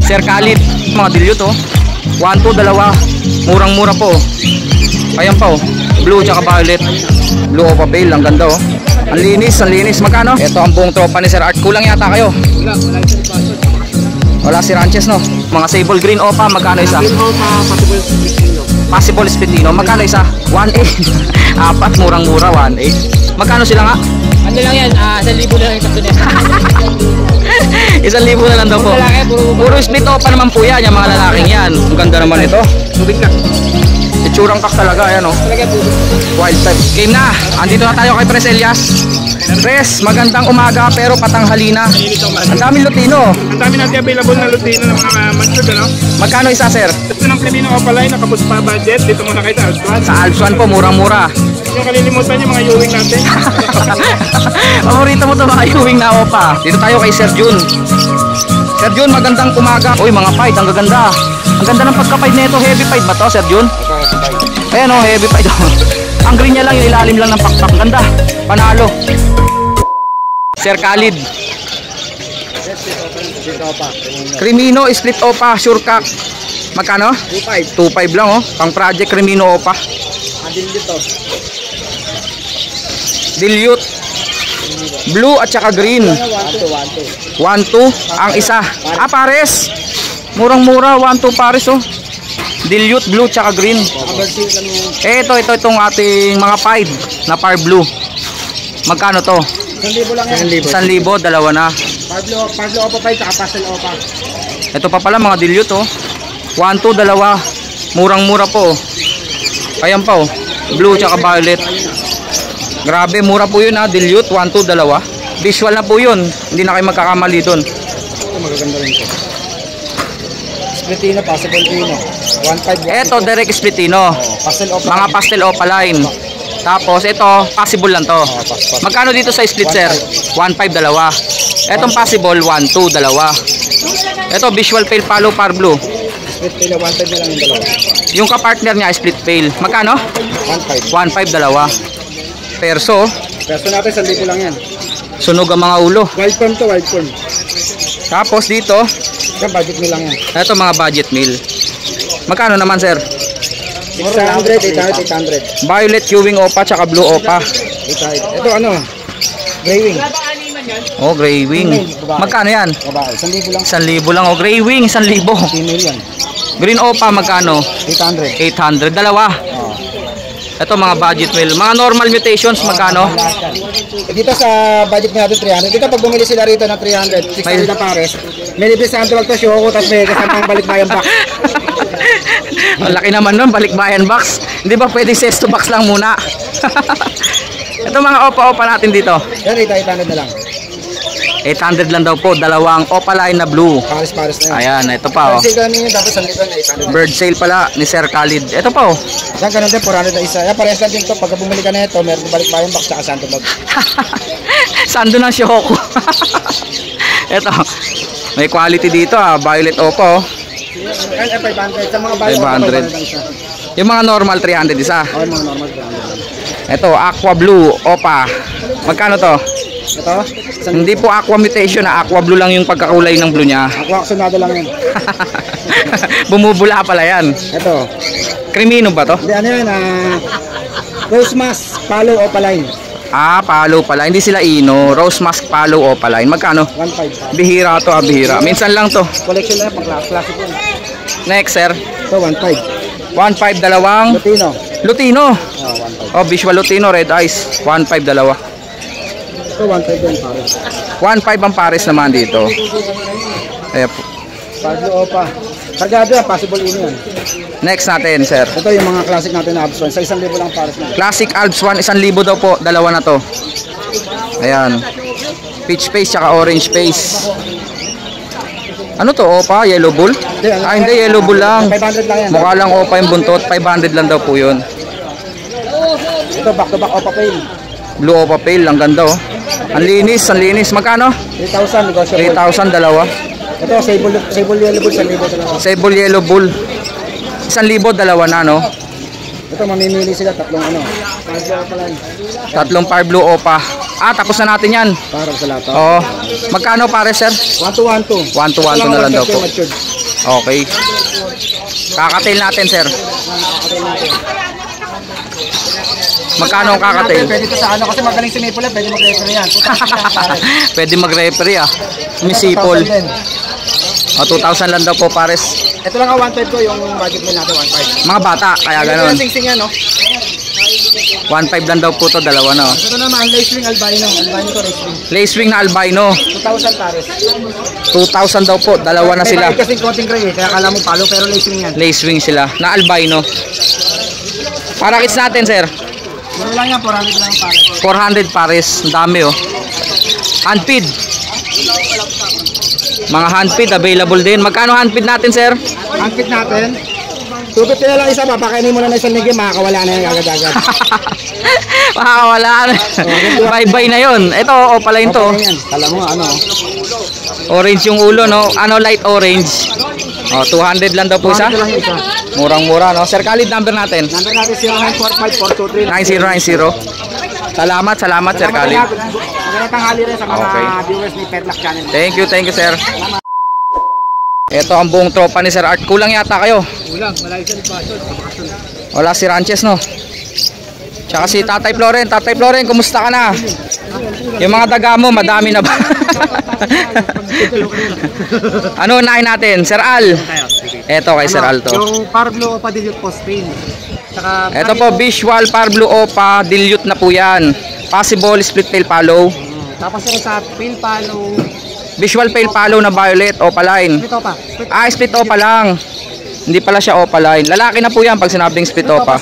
Sir Khalid, mga dilute oh. 1, 2, dalawa. Murang-mura po. Ayan pa oh. Blue tsaka violet. Blue Opa Pale, ang ganda oh. Ang linis, ang linis. Magkano? Ito ang buong tropa ni Sir Art. Kulang yata kayo. Wala si Ranches no. Mga sable green Opa, magkano isa? Green Opa, Possible Spitino, magkano isa? 1.8. Apat, murang-mura, 1.8. Magkano sila nga? Ano lang yan, 1,000 lang yung tatlo nila. 1,000 na lang daw po. Puro split Opa naman po yan, yung mga lalaking yan. Ang ganda naman ito. Tubig ka. Itsurang kak talaga, ayan o. Wild type. Game na, andito na tayo kay Pres Elias. Pres, magandang umaga pero patanghali na. Ang daming Lutino. Ang dami natin available na Lutino ng mga matured, ano? Magkano isa, sir? Ito ng Filipino Opaline, nakabus pa budget. Dito muna kayo sa Alpsuan. Sa Alpsuan po, murang-mura. Yung kalilimutan yung mga Ewing natin. Paborito mo ito mga Ewing na Opa. Dito tayo kay Sir Jun. Sir Jun, magandang umaga. Uy, mga fight, ang gaganda. Ang ganda ng pagka-fight nito. Heavy fight ba to, Sir Jun? Ayan o, heavy fight. Ang green niya lang, yung ilalim lang ng pakpak. Ganda, panalo. Sir Khalid. Crimino, split Opa, sure cock. Magkano? 2.5. 2.5 lang oh. Pang project Crimino Opa. Adil dito. Dilute. Blue at saka green. 1, 2 ang isa. Pares. Murang-mura, 1, 2 pares oh. Dilute, blue tsaka green. Itong ating mga pied na par blue. Magkano to? 1,000 lang yan. 1,000, dalawa na. Parblue Opa 5 saka Pastel Opa. Ito pa pala mga dilute oh. 1, 2, dalawa. Murang-mura po. Ayan pa oh. Blue tsaka violet. Grabe, mura po yun ha. Dilute, 1, 2, dalawa. Visual na po yun. Hindi na kayo magkakamali dun. Ito magaganda rin ito. Splitino, possible Ino. 1.5. Ito, direct Splitino. Pastel Opa. Mga pastel Opaline. Tapos ito, possible lang to. Magkano dito sa split, sir? 1.5, dalawa. Etong possible, 1, 2, dalawa. Ito, visual pale palo par blue. Split pale, 1.5 na lang yung dalawa. Yung ka-partner niya, split pale. Magkano? 1.5. 1.5, dalawa. Perso. Peso natin, 1,000 lang yan. Sunog ang mga ulo. Wild form to, wild form. Tapos dito, Yan, budget nyo lang yan. ito mga budget meal. Magkano naman, sir? 600, 800. Violet, Ewing Opa, tsaka Blue Opa. 800. Ito ano? Gray wing. Oh, Gray Wing. Magkano yan? Babae, 1,000 lang. 1,000 lang. Oh, Gray Wing, 1,000. Female yan. Green Opa, magkano? 800. 800. Dalawa. Oh. Ito mga budget meal. Mga normal mutations, magkano? Dito sa budget natin 300. Dito pag bumili sila rito ng 300, 600 na pares. May libre sa Antwag to Shoko, tapos may kasamang balikbayan box. Ang laki naman nun, balikbayan box. Hindi ba pwedeng sesto box lang muna? Ito mga Opa-Opa natin dito. Yan, 800 na lang. 800 lang daw po, dalawang Opaline na blue. Pares-pares na yan. Ayan, ito pa oh. Bird sale ninyo, tapos 1,000 na 800. Bird sale pala ni Sir Khalid. Ito pa oh. Yan, ganun din, 400 na isa. Yan, parehas lang din ito. Pagka bumili ka na ito, meron balikbayan box, tsaka santo bag. Sando ng Shoko. Ito, may quality dito ah. Violet Opa oh. Yan, 500. Sa mga bayo, 500. Yung mga normal 300 isa. Oo, yung mga normal 300. Ito, Aqua Blue Opa. Magkano to? Ito? Hindi po aqua mutation na aqua blue lang yung pagkakulay ng blue niya. Aqua Axonado lang yan. Bumubula pala yan. Ito. Crimino ba to? Hindi, ano yan? Rose Mask, Palo Opaline. Ah, palo pala. Hindi sila Ino. Rose Mask Palo Opaline. Magkano? 1.5. Bihira to, bihira. Minsan lang to. Collection na yan, pang-classic yan. Next, sir. Ito, 1.5. 1.5 dalawang Lutino. Lutino. Oh, 1.5. Oh, visual Lutino, red eyes. 1.5 dalawa. Ito, 1.5 yan, pares. 1.5 ang pares naman dito. Ayan po. Pablo Opa. Kargado yan, possible Ino yan. Next natin, sir. Ito yung mga classic natin na Abswan. Sa 1,000 lang pares na. Classic Alps 1, 1,000 daw po. Dalawa na to. Ayan. Peach face tsaka orange face. Ano to? Opa? Yellow bull? Ah, hindi. Yellow bull lang. 500 lang yan. Mukha lang Opa yung buntot. 500 lang daw po yun. Ito, back to back Opa Pale. Blue Opa Pale. Ang ganda oh. Ang linis. Ang linis. Magkano? 3,000 negotiable. 3,000 dalawa. Ito, sable yellow bull, 1,000 talaga. Sable yellow bull. 1,000 dalawa na no. Ito, mamimili sila tatlong ano. Pablo Opa lang. Tatlong par blue Opa. Ah, tapos na natin yan. Para sa lahat. Oo. Magkano pare sir? 1-2-1-2. 1-2-1-2 na lang daw po. Okay. Kakatail natin sir. Magkano ang kakatail? Pwede ito sa ano kasi magaling si Maple, pwede mag-referee yan. Pwede mag-referee ah. Misipol. 2,000 din. 2,000 lang daw po pares. Ito lang ang 1.5 ko, yung budget mo natin 1.5. Mga bata, kaya ganon. Ito yung sing-sing yan, no? 1.5 lang daw po to, dalawa no. Ito naman, lace wing albino. Albino to, lace wing. Lace wing na albino. 2,000 pares. 2,000 daw po, dalawa na sila. May kasing konting gray, kaya kala mo palo, pero lace wing yan. Lace wing sila, na albino. Para kits natin sir. Muro lang yan, 400 lang pares. 400 pares, ang dami oh. Handfeed. Mga handfeed available din. Magkano handfeed natin sir? Ang fit natin, 250 na lang isa, papakainin mo na ng isang linggo, makakawala na yung agad-agad. Makakawala na. Bye-bye na yun. Ito, opaline to. Okay yan. Kala mo, ano? Orange yung ulo, no? Ano, light orange. 200 lang daw po isa. 200 lang yung isa. Murang-mura, no? Sir Khalid, number natin. Number natin 0945-423. 9090. Salamat, Sir Khalid. Magandang tanghali rin sa mga Okay. viewers ni Petlack Channel. Thank you, sir. Ito ang buong tropa ni Sir Art. Kulang yata kayo. Ulang, malayo sa bakasyon. Wala si Ranches, no? Tsaka si Tatay Floren. Tatay Floren, kumusta ka na? Yung mga daga mo, madami na ba? Ano unahin natin? Sir Al. Ito kay Sir Al to. Yung Parblo Padillo Post-Pain. Tsaka Ito po, Visual Parblo Opa. Dilute na po yan. Possible split tail follow. Tapos yung sa Pale Palo. Visual pale follow na violet opaline. Ito pa. Split opa lang. Hindi pala siya opaline. Lalaki na po yan pag sinabing split opa.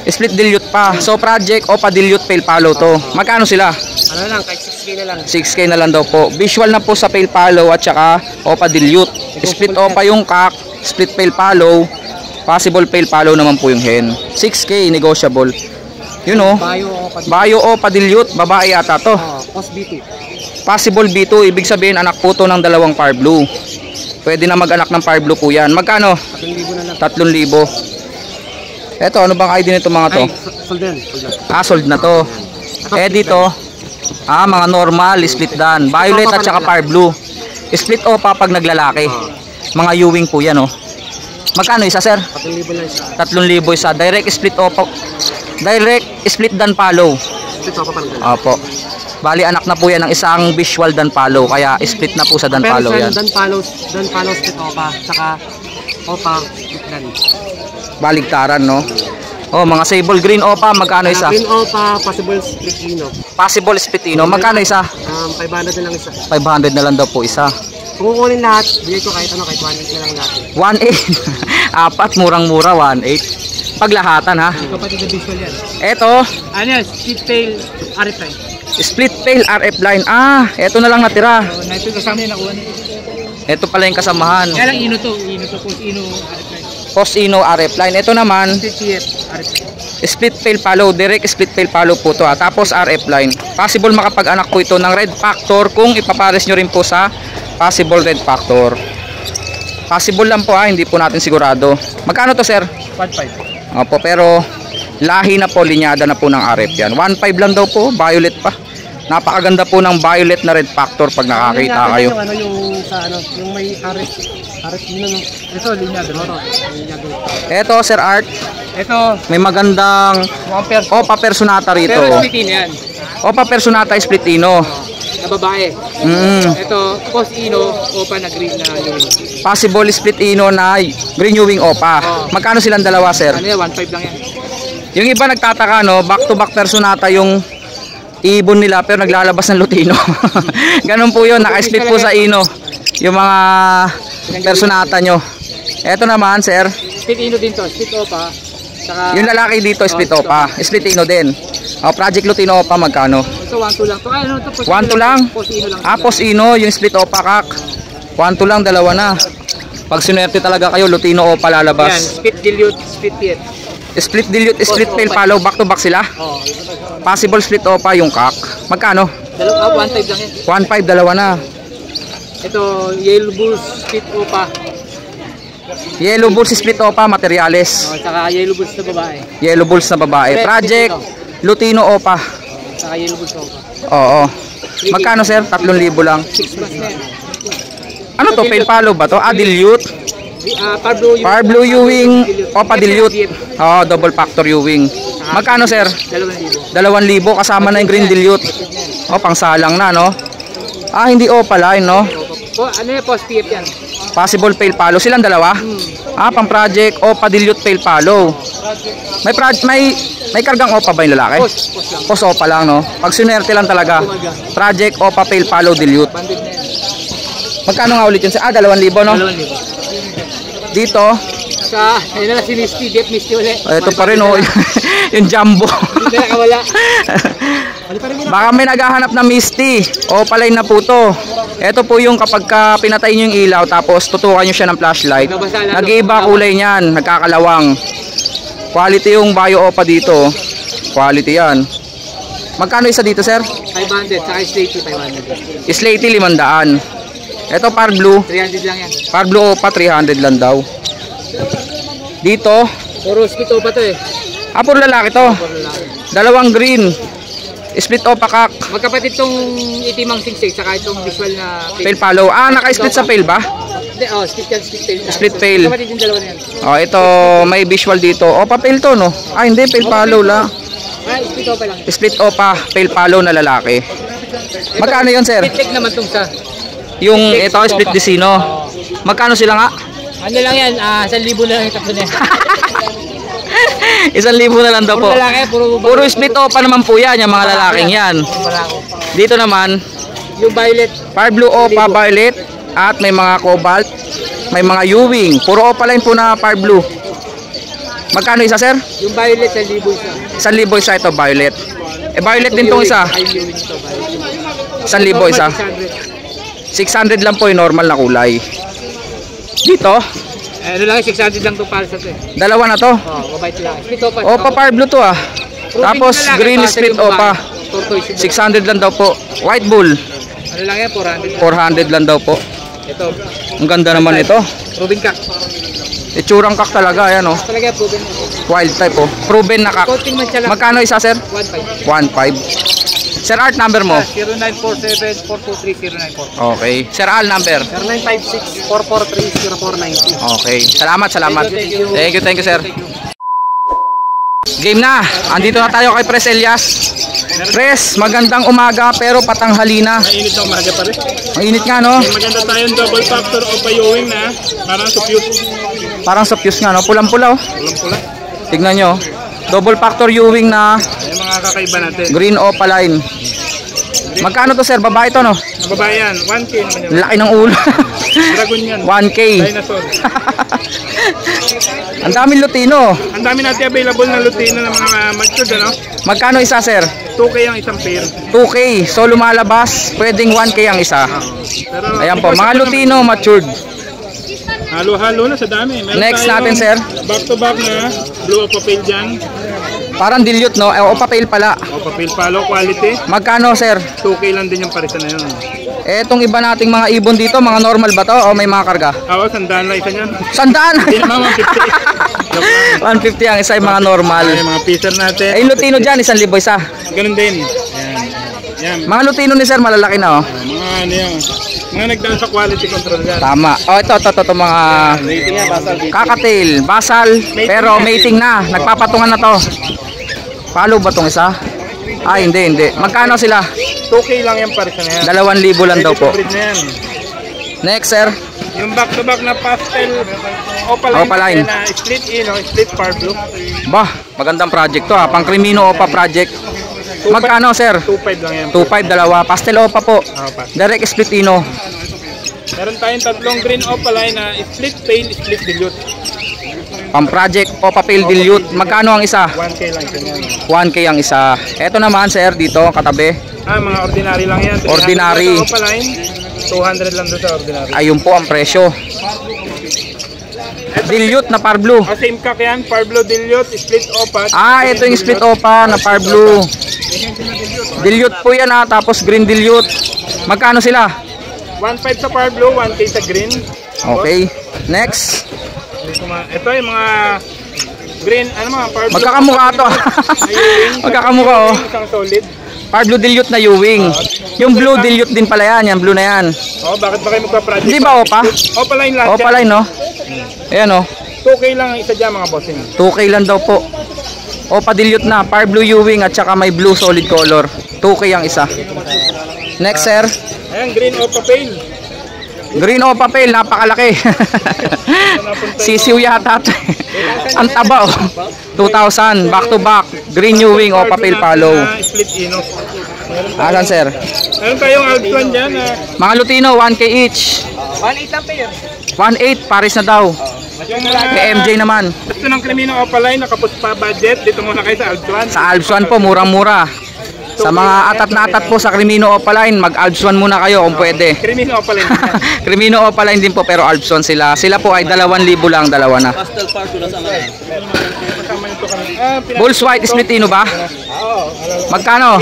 Split dilute pa. So project opa dilute pale follow to. Magkano sila? Ano lang, kahit 6K na lang. 6K na lang daw po. Visual na po sa pale follow at saka opa dilute. Split opa yung cock, split pale follow. Possible pale follow naman po yung hen. 6K negotiable. Yun oh. Bayo opa dilute, babae yata to. Post B2. Possible B2, ibig sabihin anak po to ng dalawang Par Blue. Pwede na mag-anak ng Par Blue po yan. Magkano? 3,000 na lang. 3,000. Eto, ano bang ID nito mga to? Sold din. Sold na to. Dito, mga normal, split dan. Violet at saka Par Blue. Split opa pag naglalaki. Mga Ewing po yan oh. Magkano isa sir? 3,000 lang isa. 3,000 isa. Direct split opa. Direct split dan follow. Split opa pa rin. Opo. Bali anak na po yan ng isang visual dan follow. Kaya split na po sa dan follow yan. Dan follow split opa. Saka opa split dan. Baligtaran no. Mga sable green opa, magkano isa? Green opa, possible split ino. Possible splitino, magkano isa? 500 na lang isa. 500 na lang daw po isa. Kung kukunin lahat, bigay ko kahit ano, kahit 1.8 na lang lahat. 1.8. Apat, murang-mura, 1.8. Paglahatan ha. Kapatid na visual yan. Eto, Ano yan? Split tail RF line. split tail RF line. Eto na lang natira. Ito kasama yung nakuha niya. Eto pala yung kasamahan. Kaya lang ino to post ino RF line. Post Ino RF line. Ito naman, Split TF RF line. split tail follow, direct split tail follow po to Tapos RF line. Possible makapag-anak po ito ng red factor kung ipapares nyo rin po sa possible red factor. Possible lang po hindi po natin sigurado. Magkano to sir? 1.5. Opo, pero lahi na po, linyada na po ng RF yan. 1.5 lang daw po, violet pa. Napakaganda po ng violet na red factor pag nakakita kayo. Yung ano yung sa ano, yung may RF yun no. Ito linyado no. Linyado. Eto Sir Art, Ito, may magandang Opa Personata rito. pero split ino yan. Opa Personata Splitino. Na babae. Ito, post ino, opa na green na yung. Possible split ino na renewing opa. Magkano silang dalawa sir? Ano yan, 1.5 lang yan. Yung iba nagtataka no, back to back Personata yung ibon nila pero naglalabas ng Lutino. Ganun po yun, naka-split po sa ino yung mga Personata nyo. Eto naman sir, Split ino din to, split opa. Saka, yung lalaki dito split opa, split ino din. Project Lutino opa magkano? ito 1.2 lang to. Ay, ano to? Post 1.2 lang? Post ino lang. Post ino, yung split opa kak. 1.2 lang, dalawa na. Pag sinwerte talaga kayo, Lutino opa Yan, lalabas. split dilute, split TF. Split dilute, split tail follow, back to back sila. Oh. Possible split opa yung kak. Magkano? 1.5 lang yan. 1.5, dalawa na. Ito, yellow bulls, split opa. Yellow Bulls split opa, materials. Saka yellow bulls na babae. Yellow Bulls na babae. Project Lutino opa. Saka yellow bulls opa. Oo. Magkano sir? 3,000 lang. 6 plus na yan. Ano to? Pale palo ba to? Ah, dilute. Par blue Ewing Opa dilute. Oo, double factor Ewing. Magkano sir? 2,000. 2,000 kasama na yung green dilute. O, pangsalang na, no? Ah, hindi Opa line, no? Ano yan, post PF yan? Possible pale palo. Silang dalawa? Ah, pang project Opa dilute pale palo. May kargang Opa ba yung lalaki? Post lang. Post Opa lang, no? Pag sinerte lang talaga. Project Opa pale palo dilute. Banded na yan. Magkano nga ulit yun? Ah, 2,000, no? 2,000. Dito, Sa, ayun na lang si Misty, Jeff Misty ulit. ito pa rin, oh. Yung jumbo. Hindi na nakawala. Baka may naghahanap na Misty. O palay na po to. Ito po yung kapag pinatay nyo yung ilaw tapos tutukan nyo siya ng flashlight. Nag-iiba kulay niyan, nagkakalawang. Quality yung Bio Opa dito. Quality yan. Magkano isa dito sir? 500, saka Slaty 500. Slaty 500. Ito Par Blue. 300 lang yan. Par Blue Opa 300 lang daw. Dito, Puro split pa to eh. ah puro lalaki to. Puro lalaki. Dalawang green. Split Opa kak. Magkapatid tong itimang singsig, saka itong visual na Pale palo. Ah, naka-split sa pale ba? Hindi, split yan, split tail. Split tail. Magkapatid yung dalawa na yan. Oh, ito may visual dito. Opa pale to, no? Ah, hindi, pale palo la. Split pa lang. Split Opa, pale palo na lalaki. Magkano 'yon, sir? Split leg naman tong sa. Yung ito, split Disino. Magkano sila nga? Ano lang yan, 1,000 na lang yung tatlo na yan. 1,000 na lang daw po. Puro lalaki, Puro split Opa naman po yan, yung mga lalaking yan. Dito naman, yung violet. Par Blue Opa Violet. At may mga Cobalt. May mga Ewing. Puro Opa line po na Par Blue. Magkano isa, sir? Yung violet, 1,000 isa. 1,000 isa ito, Violet. Eh, Violet din tong isa. Ay, Ewing ito, violet. 1,000 isa. 600 lang po yung normal na kulay. Dito, Ano lang, 600 lang itong para sa ito eh. dalawa na to. Mabait lang. Split Opa. Opa Par Blue to ah. Tapos green split Opa. Tortoise. 600 lang daw po. White Bull, Ano lang yan, 400. 400 lang daw po. Ito, Ang ganda naman ito. Rubin Cock. Itsurang kak talaga, ayan oh. Talaga, proven. Wild type oh. Proven na kak. Coating man siya lang. Magkano isa, sir? 1,500. 1.5. Sir Art, number mo? 0947-423-0944. Okay. Sir Al, number? 0956-443-0490. Okay. Salamat. Thank you. Thank you, sir. Game na. Andito na tayo kay Pres Elias. Pres, magandang umaga pero patanghali na. Mainit na umaga pa rin. Ang init nga, no? Maganda tayong double factor o payowing na parang supyut. Parang sa fuse nga, no? Pulang-pula, oh. Pulang-pula. Tignan nyo. Double factor Ewing na Yung mga kakaiba natin. green opaline. Magkano to, sir? Babae to, no? Babae yan, 1K naman yan. Laki ng ulo. Dragon yan. 1K. Dinosaur. Ang daming Lutino. Ang dami natin available na Lutino ng mga matured, ano? Magkano isa, sir? 2K ang isang pair. 2K. So lumalabas, pwedeng 1K ang isa. Pero, Ayan po, mga Lutino matured. halo-halo na sa dami. Meron Next tayong natin, sir. Back to back na blue o papel dyan. Parang dilute, no? O papel pala. O papel palo quality. Magkano, sir? 2K lang din yung parisan na yun. Etong iba nating mga ibon dito, mga normal ba to? O may mga karga? Oo, sandaan lang isa niyan. 100! Hindi naman 150. 150 ang isa, yung mga normal. Yung mga piecer natin. Eh, yung Lutino dyan, 1,000 isa. Ganun din. Yan. Yan. Mga Lutino ni sir, malalaki na, oh. Mga ano yan. Mga nagdaan sa quality control yan. Tama. Oh, ito, mga Rating yan, basal. kakatail, basal, pero mating na. Nagpapatungan na to. Follow ba tong isa? Ah, hindi. Magkano sila? 2K lang yung parisan na yan. 2,000 lang daw po. Breed na yan. Next, sir. Yung back to back na pastel opaline, Opaline. na split split par blue. Bah, magandang project to, ha. Pang Crimino Opa project. Magkano, sir? 2.5 lang yan. 2.5, dalawa. Pastel Opa po. Pas. Direct split ino. Meron tayong tatlong green opaline na split pale, split dilute. Pang project Opa Pale Dilute. Magkano ang isa? 1K lang yan. 1K ang isa. Ito naman, sir, dito, katabi. Mga ordinary lang yan. 300 Ordinary. lang sa opaline, 200 lang doon sa ordinary. Ayun po ang presyo. Dilute na par blue. Same cock yan, par blue dilute, split opa. Ito yung split Opa na par blue. Dilute po yan, ha. Tapos green dilute. Magkano sila? 1.5 sa par blue, 1K sa green. Okay. Next. Ito yung mga green, par blue. Magkakamukha to. Ayun, Magkakamukha, oh. Isang solid. Parblo dilute na Ewing. Yung blue dilute din pala yan. Yan blue na yan. Oh, bakit ba kayo magpa-project? Hindi ba Opa? Opaline lahat Opa line, no? Ayan, oh. 2K lang ang isa dyan mga bossing. 2K lang daw po. Opa dilute na. Parblo Ewing at saka may blue solid color. 2K ang isa. Next, sir. Ayan, green Opa Pale. Green Opa Pale, napakalaki. Sisiw yata. Ang taba, oh. 2,000, back to back. Green Ewing, Opa Pale follow. Split Ino. Asan, sir? Meron tayong Alpson dyan. Mga Lutino, 1K each. 1.8 lang pair. 1.8, pares na daw. Yung Kay MJ naman. gusto ng Crimino Opaline, nakapos pa budget. Dito muna kayo sa Alpson. Sa Alps 1 po, murang-mura. Sa mga atat na atat po sa Crimino Opaline, mag-Alps 1 muna kayo kung pwede. Crimino Opaline. Crimino Opaline din po pero Alps 1 sila. Sila po ay 2,000 lang, dalawa na. Bulls White Splitino ba? Magkano?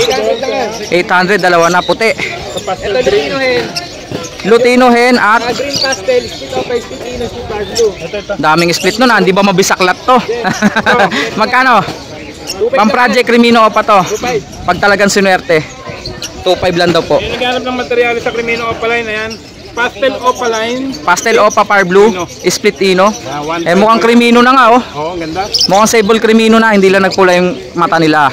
800, dalawa na puti. Pastel green. Lutino hen at Green pastel, split Opa, split Ino, split Parblo. daming split nun, hindi ba mabisaklat to? Magkano? Pang project Crimino pa to. Pag talagang sinuwerte. 2.5 lang daw po. Yung naghanap ng materyales sa Crimino Opaline, ayan. Pastel Opaline. Pastel Opa Par Blue, split Ino. Eh 1.5. mukhang Crimino na nga oh. Oo, ang ganda. Mukhang sable Crimino na, hindi lang nagpula yung mata nila.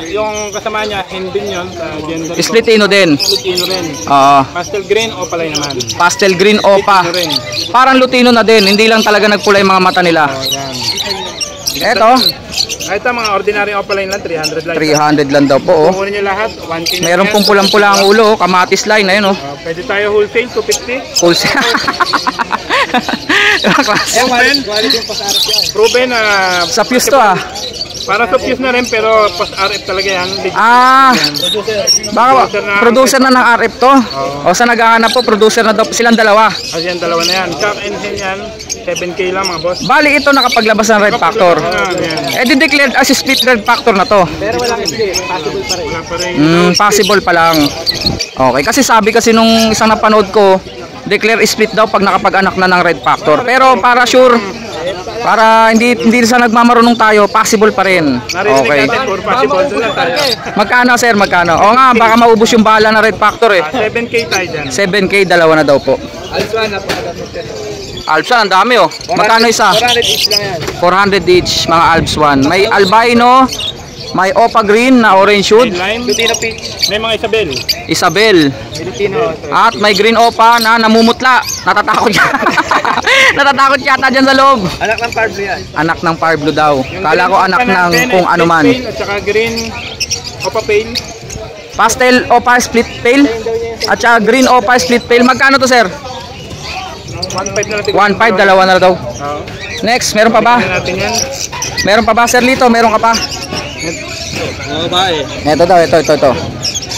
Yung kasama niya, hindi yun sa gender. Split Ino din. Split Ino rin. Oo. Pastel green Opaline naman. Pastel green Opa. Ino rin. Parang Lutino na din, hindi lang talaga nagpula yung mga mata nila. Ayan. Eto, Ito mga ordinary Opaline lang, 300 lang. 300 lang daw po oh. Kukunin nyo lahat, 1K na Meron yan. pong pulang-pula ang ulo, oh. Kamatis line, ayun oh. Pwede tayo wholesale, 250. Full set. Proven, proven na Sa fuse to ah. para sa fuse na rin, pero post RF talaga yan. Ah, baka producer na ng RF to. O sa naghahanap po, producer na daw silang dalawa. Kasi yan, dalawa na yan. Jack and Hen yan, 7K lang mga boss. Bali ito nakapaglabas ng red factor. Yan. Eh di declared as split red factor na to. Pero walang split, possible pa rin. Wala pa rin. Possible pa lang. Okay, kasi sabi kasi nung isang napanood ko, declare split daw pag nakapag-anak na ng red factor. Pero para sure, para hindi sa nagmamarunong tayo, possible pa rin. Narinig Okay. natin, for possible na lang tayo. Magkano sir, magkano? O nga, baka maubos yung bala na red factor eh. 7K tayo dyan. 7K, dalawa na daw po. Alps 1, ang dami oh. Magkano isa? 400 each lang yan. 400 each, mga Alps 1. May albino, may Opa green na orange shoot, Lime, Lutino peach. May mga Isabel. Isabel. Lutino. At may green Opa na namumutla. Natatakot yata. Natatakot yata dyan sa loob. Anak ng Parblo yan. Anak ng Parblo daw. Kala ko anak ng kung ano man. At saka green Opa Pale. Pastel Opa split pale. At saka green Opa split pale. Magkano to sir? 1.5 na natin. 1.5, dalawa na daw. Oo. Next, meron pa ba? Tingnan natin yan. Meron pa ba sir Lito? Meron ka pa? Oo ba eh. Ito daw, ito.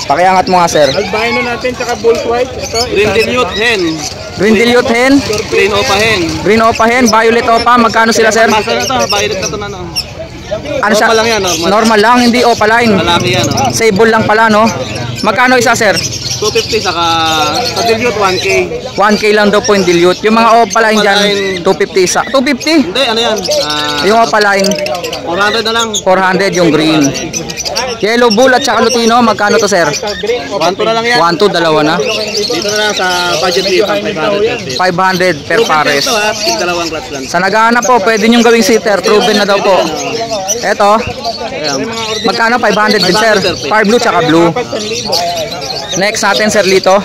Pakiangat mo nga sir. Albino natin, tsaka Bulls White. Ito, Green dilute hen, Green dilute hen, green opa hen. green Opa hen, violet Opa. Magkano sila sir? Masa na to, violet na to na no. Ano siya? Normal lang yan, normal. Normal lang, hindi Opa line. Malaki yan oh. Sable lang pala no. Magkano isa sir? 250 saka sa dilute 1K. 1K lang daw po yung dilute. Yung mga Opa line dyan, 250 isa. 250? Hindi, ano yan? Yung Opa line, 400 na lang. 400 yung green. Yellow bull at saka Lutino, magkano to sir? 1 na lang yan. 1, 2, dalawa na. Dito na lang sa budget dito, 500. 500 per pares. Ito ha, dalawang clutch lang. Sa naghahanap po, pwede nyong gawing sitter. Proven na daw po. Eto, Ayan. magkano? 500 din sir. Far blue tsaka blue. Next natin sir Lito.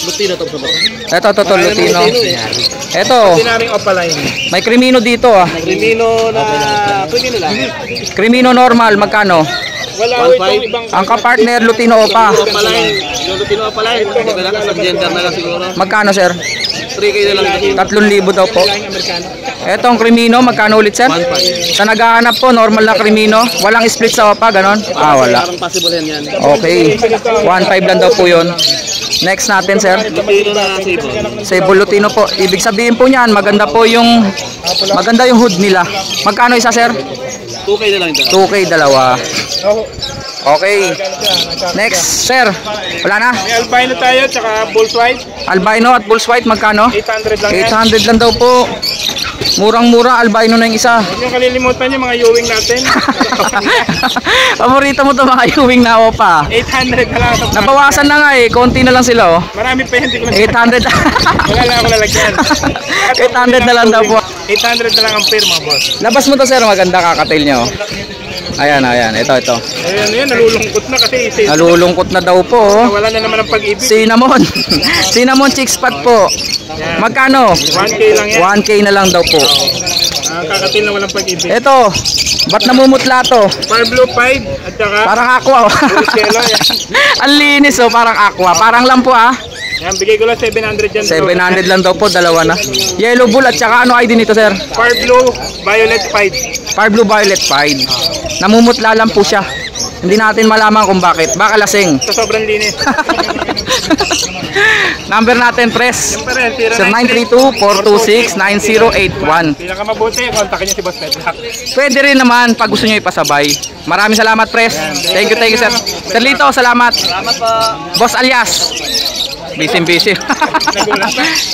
Lutino to sa bata. Eto, Lutino. Eto, ordinary Opa Line. may Crimino dito ah. Crimino na, Crimino lang. Crimino normal, magkano? Wala ko itong ibang... Ang kapartner Lutino Opa. Opa line, yung Lutino opa line. Kailangan ka sa gender na lang siguro. Magkano sir? 3K na lang. 3,000 daw po. Amerikano. Etong Crimino, magkano ulit sir? 1.5. Sa naghahanap po, normal na Crimino. Walang split sa Opa, ganon? Ah, wala. Parang possible yan. Okay. 1.5 lang daw po yun. Next natin sir. Lutino na sable. Sable Lutino po. Ibig sabihin po niyan, maganda yung hood nila. Magkano isa sir? 2K na lang ito. 2K dalawa. Okay. Next sir. Wala na. May albino tayo, tsaka Bulls White. Albino at Bulls White magkano? 800 lang yan. 800 lang daw po. Murang-mura, albino na yung isa. Huwag nyo kalilimutan yung mga Ewing natin. Paborito mo to mga Ewing na opa. 800 na lang. Nabawasan na nga eh, konti na lang sila oh. Marami pa hindi ko na 800. Wala lang ako lalagyan. 800 na lang daw po. 800 na lang ang pair mga boss. Labas mo to sir, maganda kakatail niya oh. Ayan, ito. Ayun, yun, nalulungkot na kasi Nalulungkot na daw po oh. wala na naman ang pag-ibig. Cinnamon. Cinnamon chick spot po. Yan. Magkano? 1K lang yan. 1K na lang daw po. Kakatil na walang pag-ibig. Ito, ba't namumutla to? Far Blue 5 at saka Parang aqua oh. Uruselo. Yan. Ang linis oh, parang aqua. Parang lang po ah. Yan, bigay ko lang 700 yan. 700 lang daw po, dalawa na. Yellow bull at saka ano ID nito sir? Far Blue Violet 5. Far Blue Violet 5. Namumutla lang po siya. Hindi natin malaman kung bakit. Baka lasing. Sa sobrang linis. Number natin, press. Yung pa rin, 0932-426-9081. Pinakamabuti, kontakin niyo si Boss Medlock. Pwede rin naman pag gusto nyo ipasabay. Maraming salamat, press. Thank you, sir. Sir Lito, salamat. Salamat po. Boss Alias. Busy.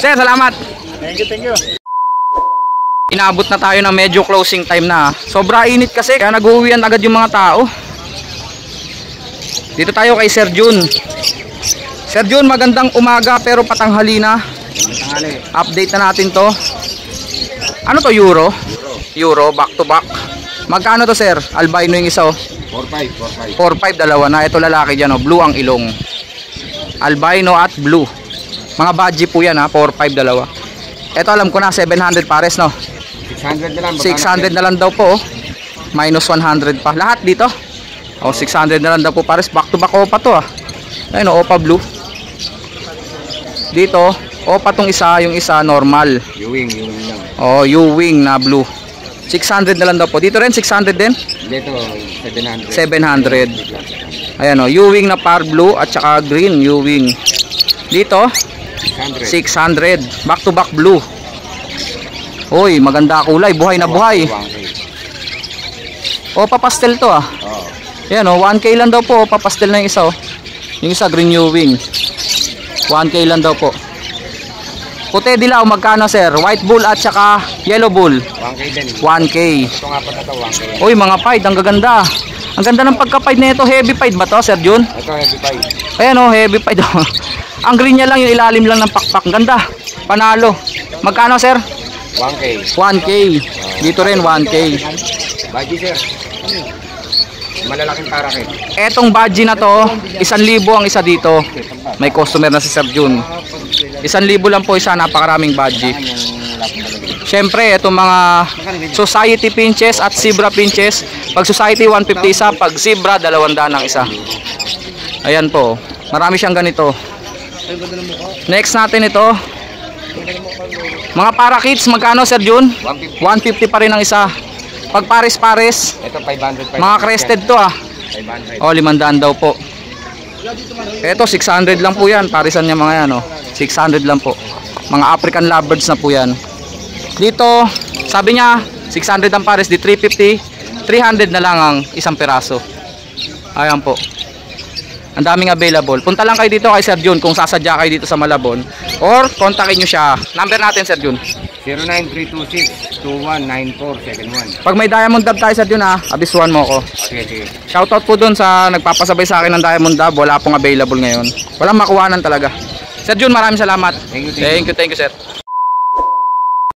Sir, salamat. Thank you. Inabot na tayo ng medyo closing time na. Sobra init kasi, kaya nag-uwian agad yung mga tao. Dito tayo kay Sir Jun. Sir Jun, magandang umaga pero patanghali na. Update na natin to. Ano to, Euro? Euro, back to back. Magkano to sir? Albino yung isa oh. 4.5. 4.5 dalawa na. Ito lalaki dyan oh. Blue ang ilong. Albino at blue. Mga budgie po yan ha. 4.5 dalawa. Ito alam ko na 700 pares no. 600 na lang. 600 na lang daw po oh. Minus 100 pa. Lahat dito. Oh, 600 na lang daw po pares. Back to back opa to ah. Ayun oh, opa blue. Dito, opa tong isa, yung isa normal. Ewing lang. Oh, Ewing na blue. 600 na lang daw po. Dito rin 600 din. Dito 700. 700. Ayan oh, Ewing na par blue at saka green Ewing. Dito 600. Back to back blue. Uy, maganda kulay, buhay na buhay. Oh, papastel to ah. Oh. Ayan oh, 1K lang daw po, papastel na yung isa oh. Yung isa green Ewing. 1K lang daw po. Puti dilaw, magkano sir? White bull at saka yellow bull. 1K din. 1K. Ito nga pa na to, 1K. Uy, mga pied, ang gaganda. Ang ganda ng pagka-pied na ito. Heavy pied ba to, Sir Jun? Ito heavy 5. Ayan oh, heavy pied. Ang green niya lang, yung ilalim lang ng pakpak. Ang ganda. Panalo. Magkano sir? 1K. 1K. Dito rin 1K. Baji sir. Malalaking parakit. Etong badge na to, 1,000 ang isa dito. May customer na si Sir Jun. 1,000 lang po isa, napakaraming badge. Siyempre, itong mga society pinches at zebra pinches. Pag society 150 isa, pag zebra 200 ang isa. Ayan po. Marami siyang ganito. Next natin ito. Mga parakeets, magkano Sir Jun? 150 pa rin ang isa. Pag pares-pares, Ito 500. mga crested to ah. 500. O, 500 daw po. Ito, 600 lang po yan. Parisan niya mga yan, oh. 600 lang po. Mga African lovebirds na po yan. Dito, sabi niya, 600 ang pares, di 350. 300 na lang ang isang piraso. Ayan po. Ang daming available. Punta lang kayo dito kay Sir Jun kung sasadya kayo dito sa Malabon. Or, kontakin nyo siya. Number natin, Sir Jun. 09326-219471. Pag may Diamond Dab tayo, Sir Jun, ha, abisuhan mo ko. Sige. Shoutout po dun sa nagpapasabay sa akin ng Diamond Dab. Wala pong available ngayon. Walang makuhanan talaga. Sir Jun, maraming salamat. Thank you. Thank you, sir.